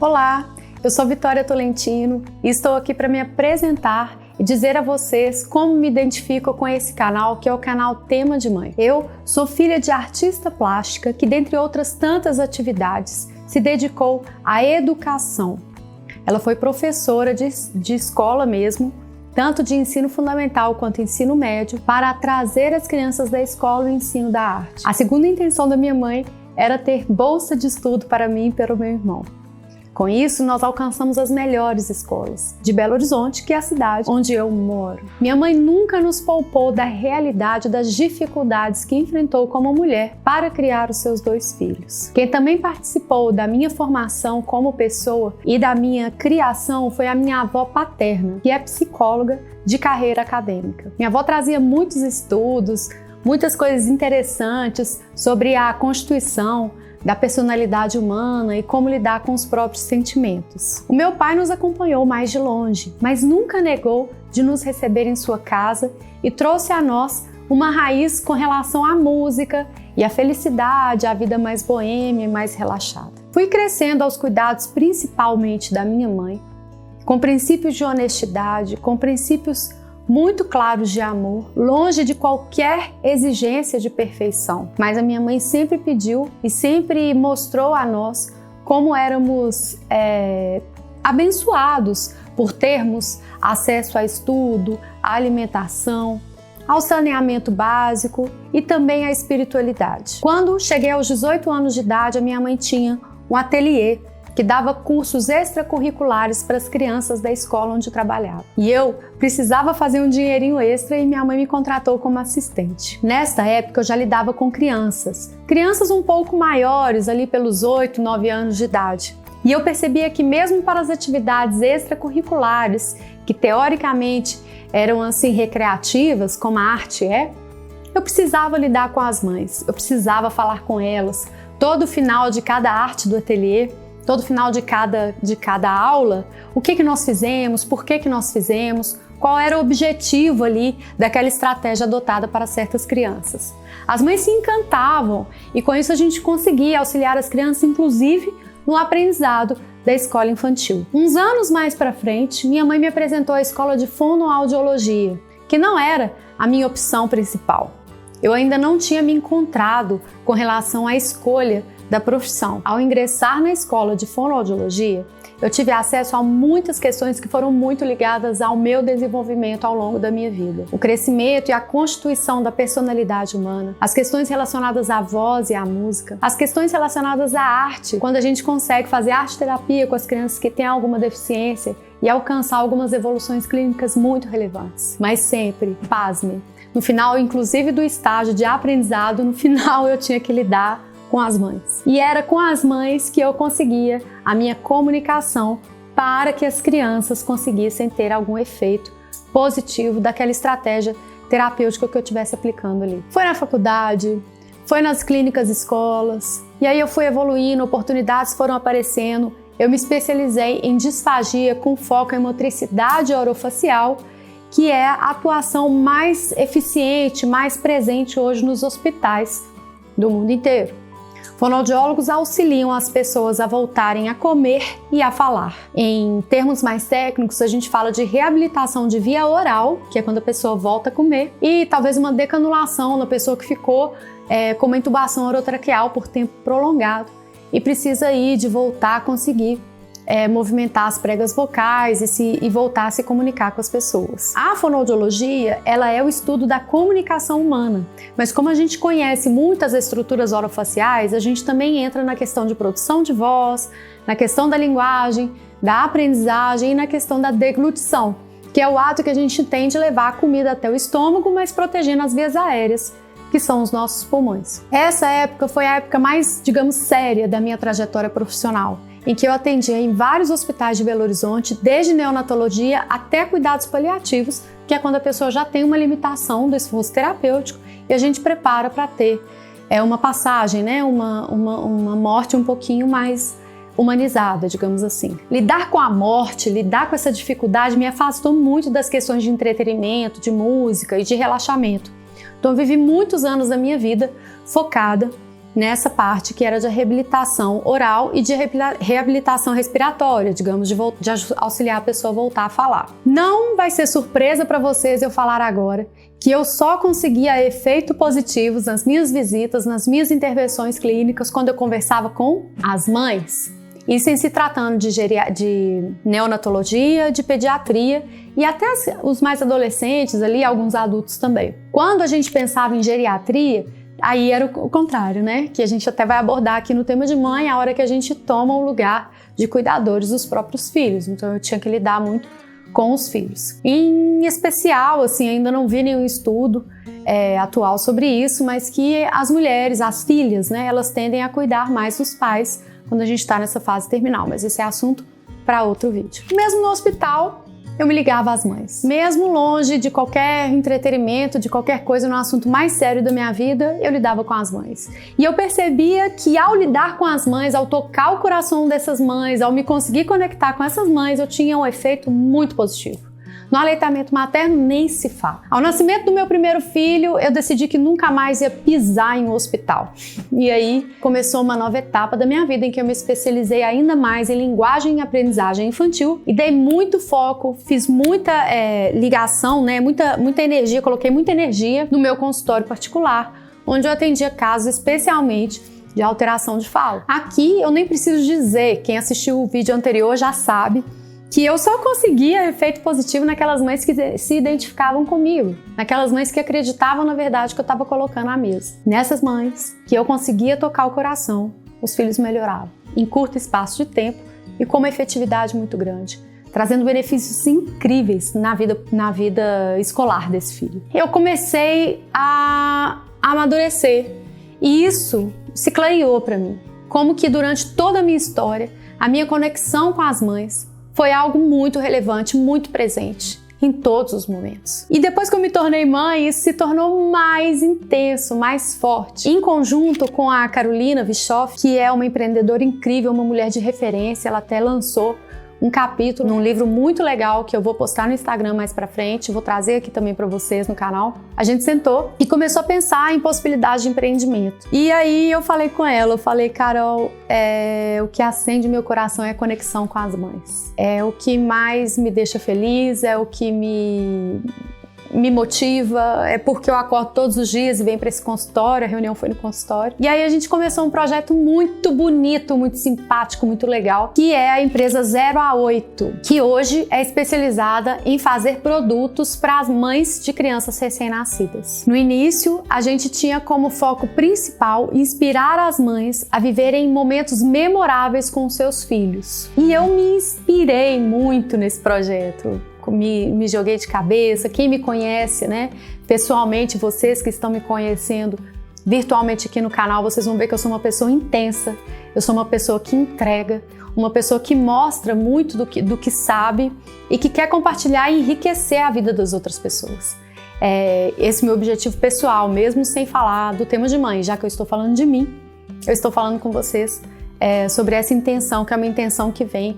Olá, eu sou Vitória Tolentino e estou aqui para me apresentar e dizer a vocês como me identifico com esse canal, que é o canal Tema de Mãe. Eu sou filha de artista plástica que, dentre outras tantas atividades, se dedicou à educação. Ela foi professora de escola mesmo, tanto de ensino fundamental quanto ensino médio, para trazer as crianças da escola o ensino da arte. A segunda intenção da minha mãe era ter bolsa de estudo para mim e para o meu irmão. Com isso, nós alcançamos as melhores escolas de Belo Horizonte, que é a cidade onde eu moro. Minha mãe nunca nos poupou da realidade das dificuldades que enfrentou como mulher para criar os seus 2 filhos. Quem também participou da minha formação como pessoa e da minha criação foi a minha avó paterna, que é psicóloga de carreira acadêmica. Minha avó trazia muitos estudos, muitas coisas interessantes sobre a constituição da personalidade humana e como lidar com os próprios sentimentos. O meu pai nos acompanhou mais de longe, mas nunca negou de nos receber em sua casa e trouxe a nós uma raiz com relação à música e à felicidade, à vida mais boêmia e mais relaxada. Fui crescendo aos cuidados principalmente da minha mãe, com princípios de honestidade, com princípios muito claros de amor, longe de qualquer exigência de perfeição. Mas a minha mãe sempre pediu e sempre mostrou a nós como éramos abençoados por termos acesso a estudo, à alimentação, ao saneamento básico e também à espiritualidade. Quando cheguei aos 18 anos de idade, a minha mãe tinha um ateliê que dava cursos extracurriculares para as crianças da escola onde trabalhava. E eu precisava fazer um dinheirinho extra e minha mãe me contratou como assistente. Nesta época eu já lidava com crianças um pouco maiores, ali pelos 8, 9 anos de idade. E eu percebia que mesmo para as atividades extracurriculares, que teoricamente eram assim recreativas, como a arte eu precisava lidar com as mães, eu precisava falar com elas. Todo final de cada arte do ateliê, todo final de cada aula, o que nós fizemos, por que nós fizemos, qual era o objetivo ali daquela estratégia adotada para certas crianças. As mães se encantavam e com isso a gente conseguia auxiliar as crianças, inclusive no aprendizado da escola infantil. Uns anos mais para frente, minha mãe me apresentou a escola de fonoaudiologia, que não era a minha opção principal. Eu ainda não tinha me encontrado com relação à escolha da profissão. Ao ingressar na escola de fonoaudiologia, eu tive acesso a muitas questões que foram muito ligadas ao meu desenvolvimento ao longo da minha vida. O crescimento e a constituição da personalidade humana, as questões relacionadas à voz e à música, as questões relacionadas à arte, quando a gente consegue fazer arte-terapia com as crianças que têm alguma deficiência e alcançar algumas evoluções clínicas muito relevantes. Mas sempre, pasmem, no final, inclusive do estágio de aprendizado, no final eu tinha que lidar com as mães. E era com as mães que eu conseguia a minha comunicação para que as crianças conseguissem ter algum efeito positivo daquela estratégia terapêutica que eu estivesse aplicando ali. Foi na faculdade, foi nas clínicas, escolas, e aí eu fui evoluindo, oportunidades foram aparecendo, eu me especializei em disfagia com foco em motricidade orofacial, que é a atuação mais eficiente, mais presente hoje nos hospitais do mundo inteiro. Fonoaudiólogos auxiliam as pessoas a voltarem a comer e a falar. Em termos mais técnicos, a gente fala de reabilitação de via oral, que é quando a pessoa volta a comer, e talvez uma decanulação na pessoa que ficou com uma intubação orotraqueal por tempo prolongado e precisa aí de voltar a conseguir movimentar as pregas vocais e voltar a se comunicar com as pessoas. A fonoaudiologia, ela é o estudo da comunicação humana, mas como a gente conhece muitas estruturas orofaciais, a gente também entra na questão de produção de voz, na questão da linguagem, da aprendizagem e na questão da deglutição, que é o ato que a gente tem de levar a comida até o estômago, mas protegendo as vias aéreas, que são os nossos pulmões. Essa época foi a época mais, digamos, séria da minha trajetória profissional, em que eu atendia em vários hospitais de Belo Horizonte, desde neonatologia até cuidados paliativos, que é quando a pessoa já tem uma limitação do esforço terapêutico e a gente prepara para ter uma passagem, uma morte um pouquinho mais humanizada, digamos assim. Lidar com a morte, lidar com essa dificuldade me afastou muito das questões de entretenimento, de música e de relaxamento. Então eu vivi muitos anos da minha vida focada nessa parte que era de reabilitação oral e de reabilitação respiratória, digamos, de auxiliar a pessoa a voltar a falar. Não vai ser surpresa para vocês eu falar agora que eu só conseguia efeitos positivos nas minhas visitas, nas minhas intervenções clínicas, quando eu conversava com as mães. Isso em se tratando de neonatologia, de pediatria e até os mais adolescentes ali, alguns adultos também. Quando a gente pensava em geriatria, aí era o contrário, né? Que a gente até vai abordar aqui no tema de mãe, a hora que a gente toma o lugar de cuidadores dos próprios filhos. Então eu tinha que lidar muito com os filhos. Em especial, assim, ainda não vi nenhum estudo atual sobre isso, mas que as mulheres, as filhas, né, elas tendem a cuidar mais dos pais quando a gente está nessa fase terminal, mas esse é assunto para outro vídeo. Mesmo no hospital, eu me ligava às mães. Mesmo longe de qualquer entretenimento, de qualquer coisa, no assunto mais sério da minha vida, eu lidava com as mães. E eu percebia que ao lidar com as mães, ao tocar o coração dessas mães, ao me conseguir conectar com essas mães, eu tinha um efeito muito positivo. No aleitamento materno nem se fala. Ao nascimento do meu primeiro filho, eu decidi que nunca mais ia pisar em um hospital. E aí começou uma nova etapa da minha vida em que eu me especializei ainda mais em linguagem e aprendizagem infantil e dei muito foco, fiz muita ligação, né, muita energia, coloquei muita energia no meu consultório particular, onde eu atendia casos especialmente de alteração de fala. Aqui eu nem preciso dizer, quem assistiu o vídeo anterior já sabe, que eu só conseguia efeito positivo naquelas mães que se identificavam comigo, naquelas mães que acreditavam na verdade que eu estava colocando à mesa. Nessas mães que eu conseguia tocar o coração, os filhos melhoravam, em curto espaço de tempo e com uma efetividade muito grande, trazendo benefícios incríveis na vida escolar desse filho. Eu comecei a amadurecer e isso se clareou para mim, como que durante toda a minha história, a minha conexão com as mães foi algo muito relevante, muito presente em todos os momentos. E depois que eu me tornei mãe, isso se tornou mais intenso, mais forte. Em conjunto com a Carolina Bischoff, que é uma empreendedora incrível, uma mulher de referência, ela até lançou um capítulo num livro muito legal que eu vou postar no Instagram mais pra frente, vou trazer aqui também pra vocês no canal. A gente sentou e começou a pensar em possibilidades de empreendimento. E aí eu falei com ela, eu falei, Carol, o que acende meu coração é a conexão com as mães. É o que mais me deixa feliz, é o que me motiva, é porque eu acordo todos os dias e venho para esse consultório, a reunião foi no consultório. E aí a gente começou um projeto muito bonito, muito simpático, muito legal, que é a empresa 0 a 8, que hoje é especializada em fazer produtos para as mães de crianças recém-nascidas. No início, a gente tinha como foco principal inspirar as mães a viverem momentos memoráveis com seus filhos. E eu me inspirei muito nesse projeto. Me joguei de cabeça, quem me conhece, né, pessoalmente, vocês que estão me conhecendo virtualmente aqui no canal, vocês vão ver que eu sou uma pessoa intensa, eu sou uma pessoa que entrega, uma pessoa que mostra muito do que sabe e que quer compartilhar e enriquecer a vida das outras pessoas. Esse é o meu objetivo pessoal, mesmo sem falar do tema de mãe, já que eu estou falando de mim, eu estou falando com vocês sobre essa intenção, que é uma intenção que vem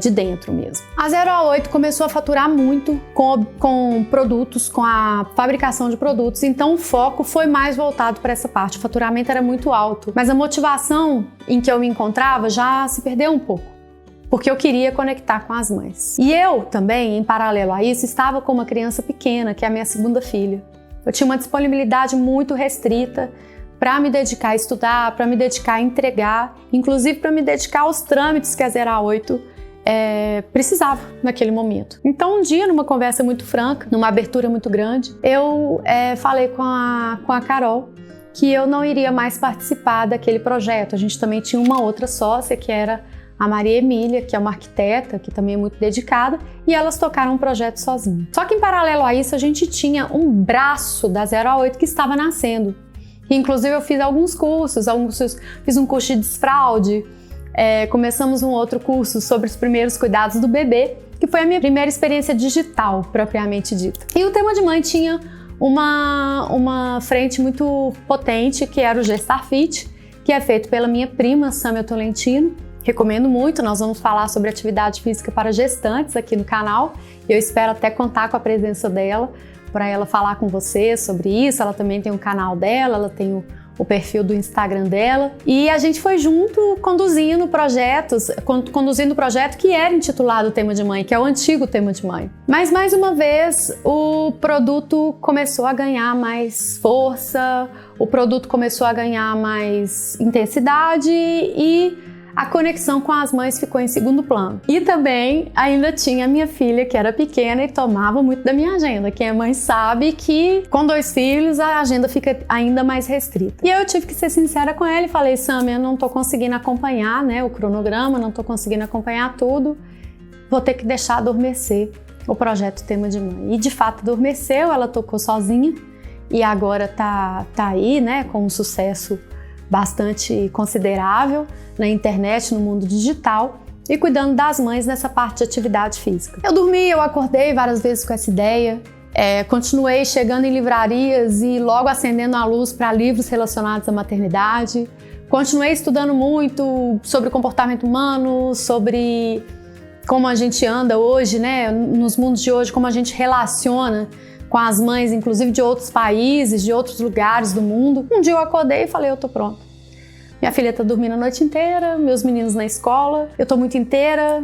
de dentro mesmo. A 0 a 8 começou a faturar muito com produtos, com a fabricação de produtos, então o foco foi mais voltado para essa parte. O faturamento era muito alto, mas a motivação em que eu me encontrava já se perdeu um pouco, porque eu queria conectar com as mães. E eu também, em paralelo a isso, estava com uma criança pequena, que é a minha segunda filha. Eu tinha uma disponibilidade muito restrita para me dedicar a estudar, para me dedicar a entregar, inclusive para me dedicar aos trâmites que a 0 a 8 precisava naquele momento. Então um dia, numa conversa muito franca, numa abertura muito grande, eu falei com a Carol que eu não iria mais participar daquele projeto. A gente também tinha uma outra sócia, que era a Maria Emília, que é uma arquiteta, que também é muito dedicada, e elas tocaram um projeto sozinhas. Só que em paralelo a isso, a gente tinha um braço da 0 a 8 que estava nascendo. Inclusive eu fiz alguns cursos, fiz um curso de desfraude, começamos um outro curso sobre os primeiros cuidados do bebê, que foi a minha primeira experiência digital, propriamente dita. E o tema de mãe tinha uma frente muito potente, que era o Gestar Fit, que é feito pela minha prima, Sâmia Tolentino. Recomendo muito, nós vamos falar sobre atividade física para gestantes aqui no canal. Eu espero até contar com a presença dela, para ela falar com você sobre isso. Ela também tem um canal dela, ela tem o perfil do Instagram dela, e a gente foi junto conduzindo o projeto que era intitulado Tema de Mãe, que é o antigo Tema de Mãe. Mas mais uma vez o produto começou a ganhar mais força, o produto começou a ganhar mais intensidade e a conexão com as mães ficou em segundo plano. E também ainda tinha a minha filha, que era pequena e tomava muito da minha agenda. Quem é mãe sabe que com 2 filhos a agenda fica ainda mais restrita. E eu tive que ser sincera com ela e falei: Sam, eu não tô conseguindo acompanhar, né, o cronograma, não tô conseguindo acompanhar tudo, vou ter que deixar adormecer o projeto Tema de Mãe. E de fato adormeceu, ela tocou sozinha e agora tá aí, né, com um sucesso bastante considerável na internet, no mundo digital, e cuidando das mães nessa parte de atividade física. Eu acordei várias vezes com essa ideia, continuei chegando em livrarias e logo acendendo a luz para livros relacionados à maternidade, continuei estudando muito sobre comportamento humano, sobre como a gente anda hoje, né, nos mundos de hoje, como a gente relaciona com as mães, inclusive de outros países, de outros lugares do mundo. Um dia eu acordei e falei: eu tô pronta. Minha filha tá dormindo a noite inteira, meus meninos na escola, eu tô muito inteira.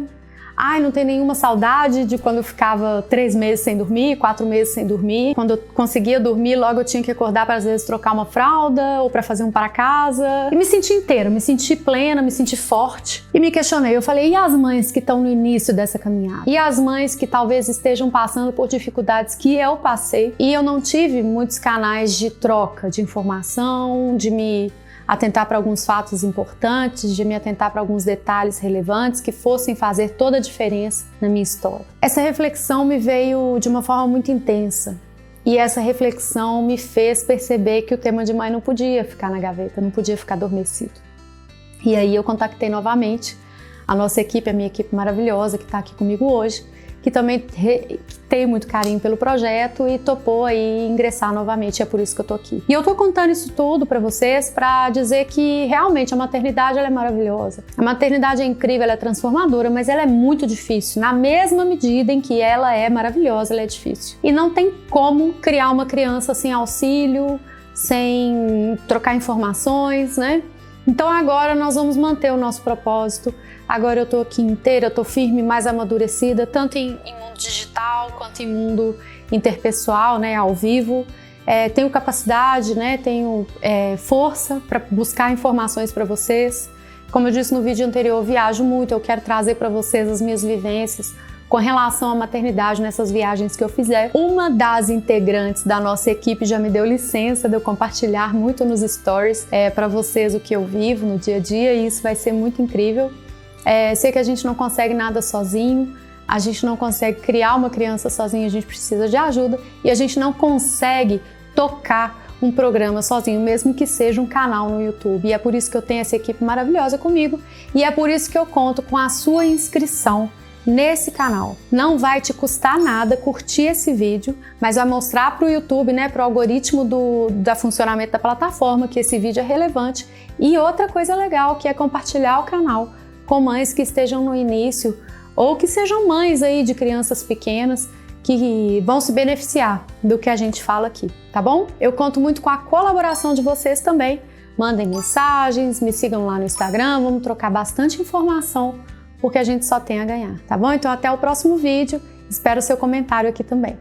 Ai, não tenho nenhuma saudade de quando eu ficava 3 meses sem dormir, 4 meses sem dormir. Quando eu conseguia dormir, logo eu tinha que acordar para às vezes trocar uma fralda ou para fazer um para casa. E me senti inteira, me senti plena, me senti forte. E me questionei, eu falei: e as mães que estão no início dessa caminhada? E as mães que talvez estejam passando por dificuldades que eu passei e eu não tive muitos canais de troca de informação, de me atentar para alguns fatos importantes, de me atentar para alguns detalhes relevantes que fossem fazer toda a diferença na minha história. Essa reflexão me veio de uma forma muito intensa e essa reflexão me fez perceber que o Tema de Mãe não podia ficar na gaveta, não podia ficar adormecido. E aí eu contactei novamente a nossa equipe, a minha equipe maravilhosa que está aqui comigo hoje, que também tem muito carinho pelo projeto e topou aí ingressar novamente, é por isso que eu tô aqui. E eu tô contando isso tudo para vocês para dizer que realmente a maternidade ela é maravilhosa. A maternidade é incrível, ela é transformadora, mas ela é muito difícil, na mesma medida em que ela é maravilhosa, ela é difícil. E não tem como criar uma criança sem auxílio, sem trocar informações, né? Então agora nós vamos manter o nosso propósito. Agora eu tô aqui inteira, eu tô firme, mais amadurecida, tanto em mundo digital quanto em mundo interpessoal, né, ao vivo. Tenho capacidade, né, tenho força para buscar informações para vocês. Como eu disse no vídeo anterior, eu viajo muito, eu quero trazer para vocês as minhas vivências com relação à maternidade nessas viagens que eu fizer. Uma das integrantes da nossa equipe já me deu licença de eu compartilhar muito nos stories para vocês o que eu vivo no dia a dia e isso vai ser muito incrível. Sei que a gente não consegue nada sozinho, a gente não consegue criar uma criança sozinho, a gente precisa de ajuda e a gente não consegue tocar um programa sozinho, mesmo que seja um canal no YouTube. E é por isso que eu tenho essa equipe maravilhosa comigo e é por isso que eu conto com a sua inscrição nesse canal. Não vai te custar nada curtir esse vídeo, mas vai mostrar para o YouTube, né, para o algoritmo do funcionamento da plataforma que esse vídeo é relevante. E outra coisa legal que é compartilhar o canal com mães que estejam no início ou que sejam mães aí de crianças pequenas que vão se beneficiar do que a gente fala aqui, tá bom? Eu conto muito com a colaboração de vocês também. Mandem mensagens, me sigam lá no Instagram, vamos trocar bastante informação, porque a gente só tem a ganhar, tá bom? Então até o próximo vídeo, espero o seu comentário aqui também.